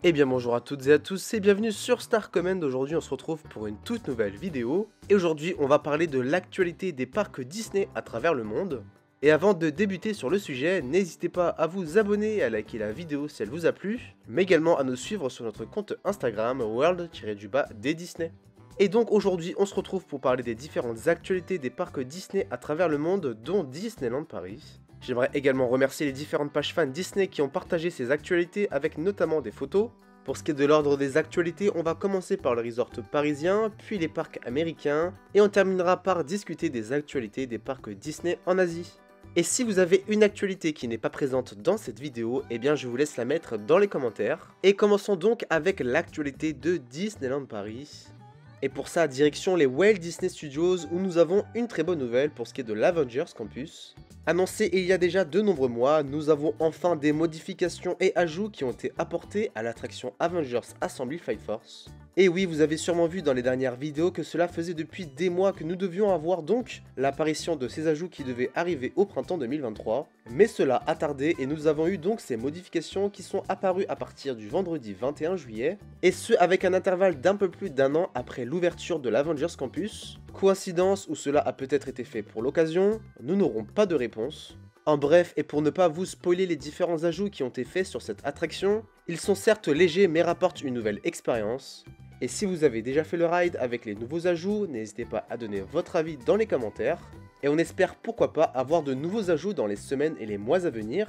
Eh bien bonjour à toutes et à tous et bienvenue sur Star Command. Aujourd'hui on se retrouve pour une toute nouvelle vidéo. Et aujourd'hui on va parler de l'actualité des parcs Disney à travers le monde. Et avant de débuter sur le sujet, n'hésitez pas à vous abonner et à liker la vidéo si elle vous a plu, mais également à nous suivre sur notre compte Instagram world-des Disney. Et donc aujourd'hui on se retrouve pour parler des différentes actualités des parcs Disney à travers le monde, dont Disneyland Paris. J'aimerais également remercier les différentes pages fans Disney qui ont partagé ces actualités avec notamment des photos. Pour ce qui est de l'ordre des actualités, on va commencer par le resort parisien, puis les parcs américains, et on terminera par discuter des actualités des parcs Disney en Asie. Et si vous avez une actualité qui n'est pas présente dans cette vidéo, eh bien je vous laisse la mettre dans les commentaires. Et commençons donc avec l'actualité de Disneyland Paris. Et pour ça, direction les Walt Disney Studios où nous avons une très bonne nouvelle pour ce qui est de l'Avengers Campus. Annoncé il y a déjà de nombreux mois, nous avons enfin des modifications et ajouts qui ont été apportés à l'attraction Avengers Assembly Flight Force. Et oui, vous avez sûrement vu dans les dernières vidéos que cela faisait depuis des mois que nous devions avoir donc l'apparition de ces ajouts qui devaient arriver au printemps 2023. Mais cela a tardé et nous avons eu donc ces modifications qui sont apparues à partir du vendredi 21 juillet. Et ce avec un intervalle d'un peu plus d'un an après l'ouverture de l'Avengers Campus. Coïncidence ou cela a peut-être été fait pour l'occasion, nous n'aurons pas de réponse. En bref, et pour ne pas vous spoiler les différents ajouts qui ont été faits sur cette attraction, ils sont certes légers mais rapportent une nouvelle expérience. Et si vous avez déjà fait le ride avec les nouveaux ajouts, n'hésitez pas à donner votre avis dans les commentaires. Et on espère pourquoi pas avoir de nouveaux ajouts dans les semaines et les mois à venir.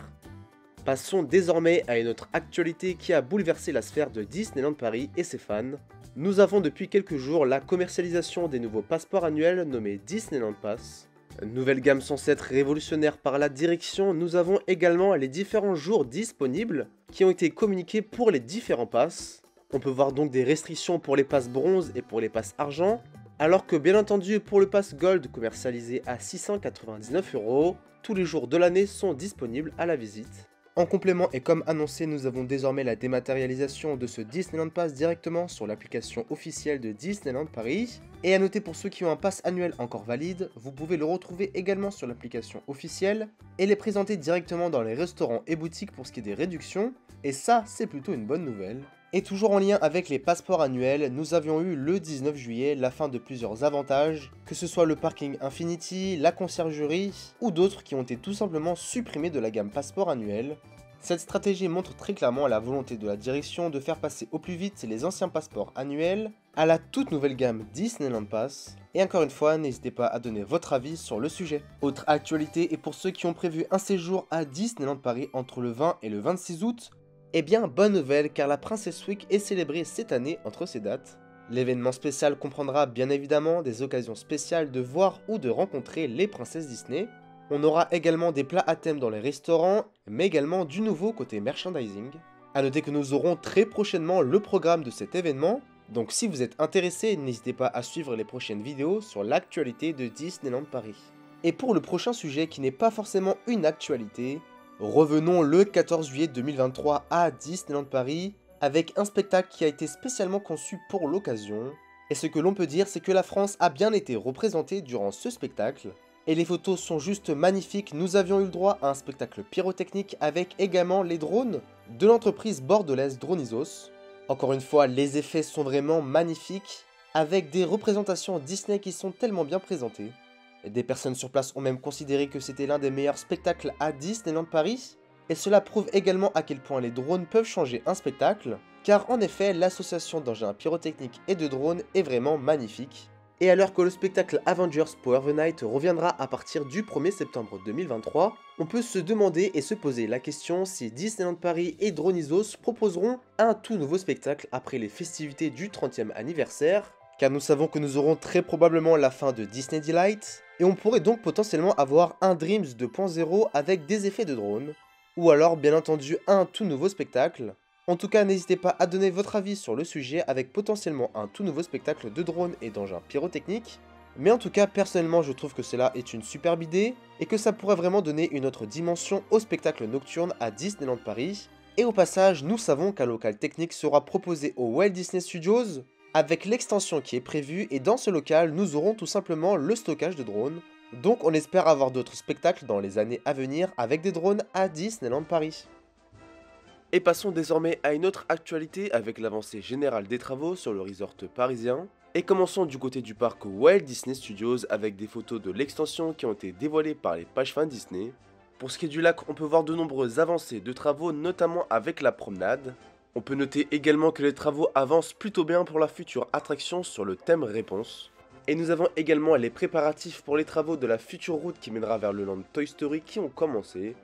Passons désormais à une autre actualité qui a bouleversé la sphère de Disneyland Paris et ses fans. Nous avons depuis quelques jours la commercialisation des nouveaux passeports annuels nommés Disneyland Pass. Nouvelle gamme censée être révolutionnaire par la direction, nous avons également les différents jours disponibles qui ont été communiqués pour les différents passes. On peut voir donc des restrictions pour les passes bronze et pour les passes argent, alors que bien entendu pour le pass gold commercialisé à 699 €, tous les jours de l'année sont disponibles à la visite. En complément et comme annoncé, nous avons désormais la dématérialisation de ce Disneyland Pass directement sur l'application officielle de Disneyland Paris. Et à noter pour ceux qui ont un pass annuel encore valide, vous pouvez le retrouver également sur l'application officielle et les présenter directement dans les restaurants et boutiques pour ce qui est des réductions. Et ça, c'est plutôt une bonne nouvelle. Et toujours en lien avec les passeports annuels, nous avions eu le 19 juillet la fin de plusieurs avantages, que ce soit le parking Infinity, la conciergerie ou d'autres qui ont été tout simplement supprimés de la gamme passeport annuel. Cette stratégie montre très clairement la volonté de la direction de faire passer au plus vite les anciens passeports annuels à la toute nouvelle gamme Disneyland Pass. Et encore une fois, n'hésitez pas à donner votre avis sur le sujet. Autre actualité, et pour ceux qui ont prévu un séjour à Disneyland Paris entre le 20 et le 26 août, eh bien, bonne nouvelle car la Princess Week est célébrée cette année entre ces dates. L'événement spécial comprendra bien évidemment des occasions spéciales de voir ou de rencontrer les princesses Disney. On aura également des plats à thème dans les restaurants, mais également du nouveau côté merchandising. A noter que nous aurons très prochainement le programme de cet événement, donc si vous êtes intéressé, n'hésitez pas à suivre les prochaines vidéos sur l'actualité de Disneyland Paris. Et pour le prochain sujet qui n'est pas forcément une actualité, revenons le 14 juillet 2023 à Disneyland Paris avec un spectacle qui a été spécialement conçu pour l'occasion. Et ce que l'on peut dire, c'est que la France a bien été représentée durant ce spectacle. Et les photos sont juste magnifiques, nous avions eu le droit à un spectacle pyrotechnique avec également les drones de l'entreprise bordelaise Dronisos. Encore une fois, les effets sont vraiment magnifiques, avec des représentations Disney qui sont tellement bien présentées. Des personnes sur place ont même considéré que c'était l'un des meilleurs spectacles à Disneyland Paris, et cela prouve également à quel point les drones peuvent changer un spectacle, car en effet, l'association d'engins pyrotechniques et de drones est vraiment magnifique. Et alors que le spectacle Avengers Power the Night reviendra à partir du 1er septembre 2023, on peut se demander et se poser la question si Disneyland Paris et Dronisos proposeront un tout nouveau spectacle après les festivités du 30e anniversaire, car nous savons que nous aurons très probablement la fin de Disney Delight, et on pourrait donc potentiellement avoir un Dreams 2.0 avec des effets de drone, ou alors bien entendu un tout nouveau spectacle. En tout cas, n'hésitez pas à donner votre avis sur le sujet avec potentiellement un tout nouveau spectacle de drones et d'engins pyrotechniques. Mais en tout cas, personnellement, je trouve que cela est une superbe idée et que ça pourrait vraiment donner une autre dimension au spectacle nocturne à Disneyland Paris. Et au passage, nous savons qu'un local technique sera proposé au Walt Disney Studios avec l'extension qui est prévue et dans ce local, nous aurons tout simplement le stockage de drones. Donc on espère avoir d'autres spectacles dans les années à venir avec des drones à Disneyland Paris. Et passons désormais à une autre actualité avec l'avancée générale des travaux sur le resort parisien. Et commençons du côté du parc Walt Disney Studios avec des photos de l'extension qui ont été dévoilées par les pages fans Disney. Pour ce qui est du lac, on peut voir de nombreuses avancées de travaux, notamment avec la promenade. On peut noter également que les travaux avancent plutôt bien pour la future attraction sur le thème réponse. Et nous avons également les préparatifs pour les travaux de la future route qui mènera vers le land Toy Story qui ont commencé.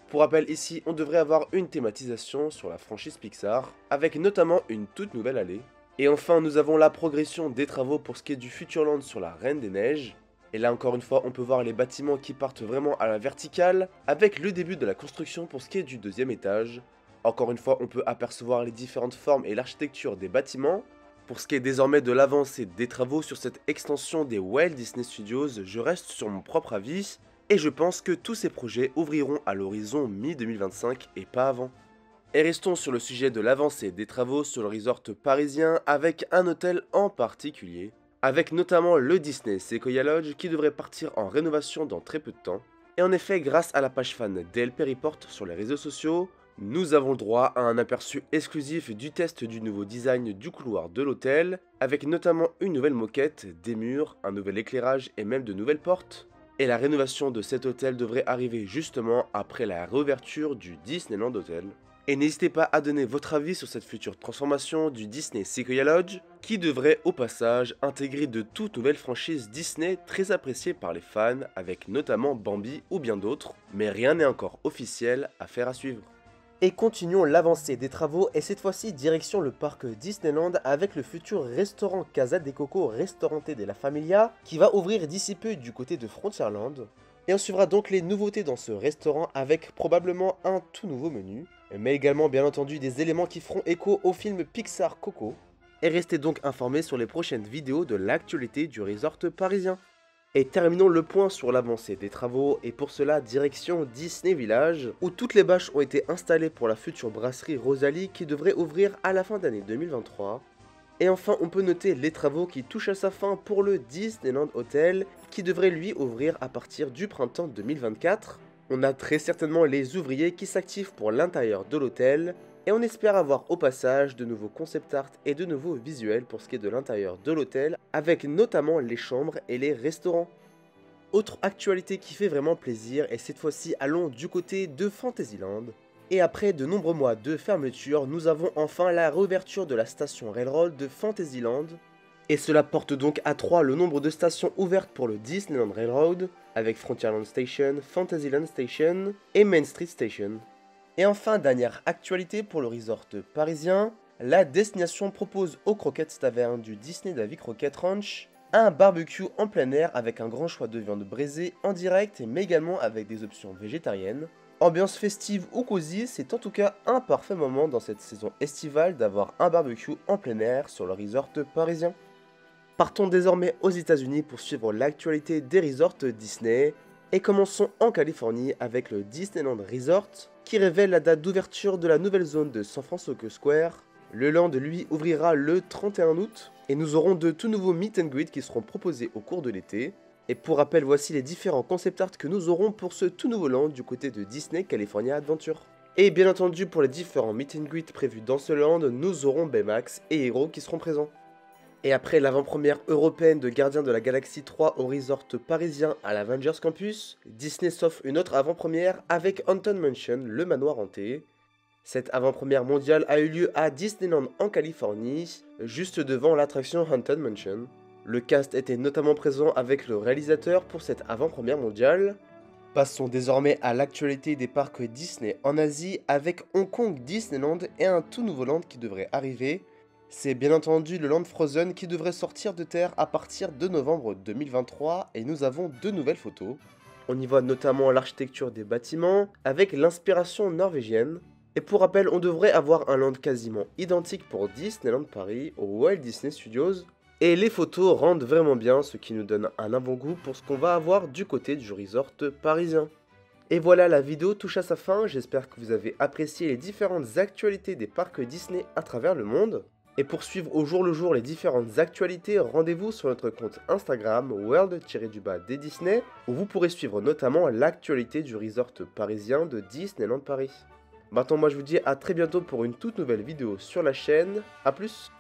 Pour rappel, ici, on devrait avoir une thématisation sur la franchise Pixar, avec notamment une toute nouvelle allée. Et enfin, nous avons la progression des travaux pour ce qui est du Futureland sur la Reine des Neiges. Et là encore une fois, on peut voir les bâtiments qui partent vraiment à la verticale, avec le début de la construction pour ce qui est du deuxième étage. Encore une fois, on peut apercevoir les différentes formes et l'architecture des bâtiments. Pour ce qui est désormais de l'avancée des travaux sur cette extension des Walt Disney Studios, je reste sur mon propre avis, et je pense que tous ces projets ouvriront à l'horizon mi-2025 et pas avant. Et restons sur le sujet de l'avancée des travaux sur le resort parisien avec un hôtel en particulier, avec notamment le Disney Sequoia Lodge qui devrait partir en rénovation dans très peu de temps. Et en effet, grâce à la page fan DLP Report sur les réseaux sociaux, nous avons le droit à un aperçu exclusif du test du nouveau design du couloir de l'hôtel, avec notamment une nouvelle moquette, des murs, un nouvel éclairage et même de nouvelles portes. Et la rénovation de cet hôtel devrait arriver justement après la réouverture du Disneyland Hotel. Et n'hésitez pas à donner votre avis sur cette future transformation du Disney Sequoia Lodge, qui devrait au passage intégrer de toutes nouvelles franchises Disney très appréciées par les fans, avec notamment Bambi ou bien d'autres, mais rien n'est encore officiel, à suivre. Et continuons l'avancée des travaux et cette fois-ci direction le parc Disneyland avec le futur restaurant Casa de Coco Ristorante della Familia qui va ouvrir d'ici peu du côté de Frontierland. Et on suivra donc les nouveautés dans ce restaurant avec probablement un tout nouveau menu, mais également bien entendu des éléments qui feront écho au film Pixar Coco. Et restez donc informés sur les prochaines vidéos de l'actualité du resort parisien. Et terminons le point sur l'avancée des travaux, et pour cela direction Disney Village, où toutes les bâches ont été installées pour la future brasserie Rosalie qui devrait ouvrir à la fin d'année 2023. Et enfin on peut noter les travaux qui touchent à sa fin pour le Disneyland Hotel, qui devrait lui ouvrir à partir du printemps 2024. On a très certainement les ouvriers qui s'activent pour l'intérieur de l'hôtel, et on espère avoir au passage de nouveaux concept art et de nouveaux visuels pour ce qui est de l'intérieur de l'hôtel, avec notamment les chambres et les restaurants. Autre actualité qui fait vraiment plaisir, et cette fois-ci allons du côté de Fantasyland. Et après de nombreux mois de fermeture, nous avons enfin la réouverture de la station Railroad de Fantasyland. Et cela porte donc à 3 le nombre de stations ouvertes pour le Disneyland Railroad, avec Frontierland Station, Fantasyland Station et Main Street Station. Et enfin, dernière actualité pour le resort parisien, la destination propose aux Croquettes Taverne du Disney Davy Croquette Ranch un barbecue en plein air avec un grand choix de viande braisée en direct mais également avec des options végétariennes. Ambiance festive ou cosy, c'est en tout cas un parfait moment dans cette saison estivale d'avoir un barbecue en plein air sur le resort parisien. Partons désormais aux États-Unis pour suivre l'actualité des resorts Disney. Et commençons en Californie avec le Disneyland Resort qui révèle la date d'ouverture de la nouvelle zone de San Francisco Square. Le land lui ouvrira le 31 août et nous aurons de tout nouveaux meet and greet qui seront proposés au cours de l'été. Et pour rappel, voici les différents concept art que nous aurons pour ce tout nouveau land du côté de Disney California Adventure. Et bien entendu pour les différents meet and greet prévus dans ce land, nous aurons Baymax et Hero qui seront présents. Et après l'avant-première européenne de Gardiens de la Galaxie 3 au resort parisien à l'Avengers Campus, Disney s'offre une autre avant-première avec Haunted Mansion, le manoir hanté. Cette avant-première mondiale a eu lieu à Disneyland en Californie, juste devant l'attraction Haunted Mansion. Le cast était notamment présent avec le réalisateur pour cette avant-première mondiale. Passons désormais à l'actualité des parcs Disney en Asie avec Hong Kong Disneyland et un tout nouveau land qui devrait arriver. C'est bien entendu le Land Frozen qui devrait sortir de terre à partir de novembre 2023 et nous avons deux nouvelles photos. On y voit notamment l'architecture des bâtiments avec l'inspiration norvégienne. Et pour rappel, on devrait avoir un land quasiment identique pour Disneyland Paris au Walt Disney Studios. Et les photos rendent vraiment bien, ce qui nous donne un avant-goût pour ce qu'on va avoir du côté du resort parisien. Et voilà, la vidéo touche à sa fin, j'espère que vous avez apprécié les différentes actualités des parcs Disney à travers le monde. Et pour suivre au jour le jour les différentes actualités, rendez-vous sur notre compte Instagram world-des Disney, où vous pourrez suivre notamment l'actualité du resort parisien de Disneyland Paris. Maintenant moi je vous dis à très bientôt pour une toute nouvelle vidéo sur la chaîne. A plus.